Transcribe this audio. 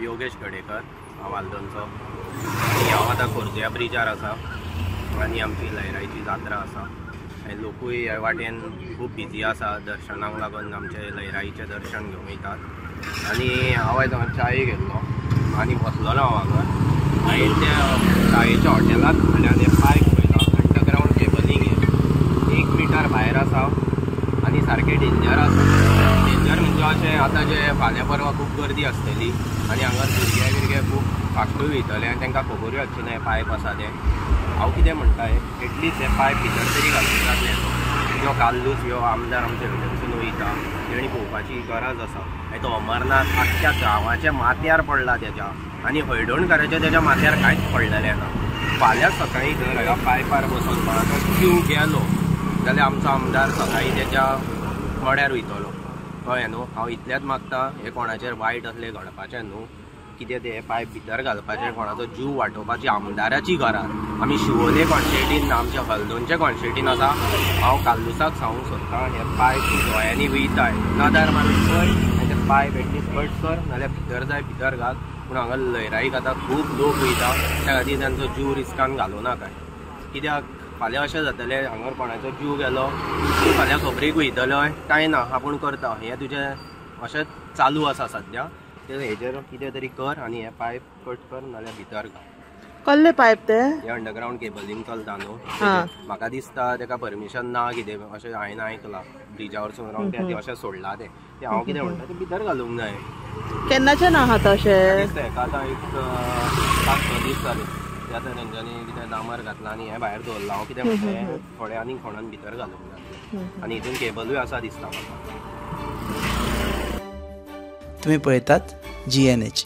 योगेश गडेकर वालदनचो आनी हांव आतां खोर्जुया ब्रिजार आसा आनी आमची लयराईची जात्रा आसा आनी लोकूय ह्या वाटेन खूब बिजी आसा दर्शनाक लागून आमचे लयराईचें दर्शन घेवंक येतात आनी हांव आयज च्यायेक गेल्लो आनी बसलोलो हांव हांगा हांवें त्या च्यायेच्या हॉटेलांत म्हणल्यार ते पायप पळयता अंडरग्रावंड केबलींग 1 मिटर भायर आसा आनी सारकें डेंजर आसा डेंजर म्हणजे अशें आतां जे फाल्यां परवा खूब गर्दी आसतली आनी हांगा भुरगे खूब फास्टूय वयतले आनी तांकां खबरूय आसची ना हे पायप आसा ते हांव कितें म्हणटा एटलीस्ट हे पायप भितर तरी घालूंक जातले जो काल्लूच ह्यो आमदार आमचे भितरसून वयता तेणी पळोवपाची गरज आसा आनी तो अमरनाथ आख्ख्या गांवाच्या माथ्यार पडला तेज्या आनी हळडणकाराच्या तेज्या माथ्यार कांयच पडलेलें ना फाल्यां सकाळीं जर ह्या पायपार बसून कोणाचो जीव गेलो जाल्यार आमचो आमदार सकाळीं तेज्या मड्यार वयतलो कळ्ळें न्हू हांव इतलेंच मागता हे कोणाचेर वायट असलें घडपाचें न्हू कितें ते पायप भितर घालपाचें कोणाचो जीव वाटोवपाची आमदाराची गरज आमी शिवोले कॉन्स्टिट्युन्सीन आमच्या हलदोनच्या कॉन्स्टिट्युन्सीन आसा हांव काल्लूसाक सांगूंक सोदतां हे पायप दोळ्यांनी वयताय नादार मारून पळय आनी ते पायप एटलीस्ट कट कर नाल्यार भितर जाय भितर घाल पूण हांगा लयराईक आतां खूब लोक वयता त्या खातीर तांचो जीव रिस्कान घालूं नाका कित्याक फाल्यां अशें जातलें हांगा कोणाचो जीव गेलो तूं फाल्यां खबरीक वयतलो कांय ना आपूण करता हें तुजें अशेंच चालू आसा सद्या हेजेर कितें तरी कर आनी हे पायप कट कर नाल्यार भितर घाल कसले पायप ते हे अंडरग्रावंड केबलींग चलता न्हू म्हाका दिसता तेका परमिशन ना कितें अशें हांवें आयकलां ब्रिजा वरसून रावन ते अशें सोडलां ते हांव कितें म्हणटा ते भितर घालूंक जाय केन्नाच्यान आहा तशें हेका आतां एक 5-6 दीस जाले ते आतां तेंच्यांनी कितें डामर घातला आनी हें भायर दवरलां हांव कितें म्हणटा थोडे आनी कोणान भितर घालूंक जाय आनी हितून केबलूय आसा दिसता म्हाका. तुम्ही पळयतात GNH.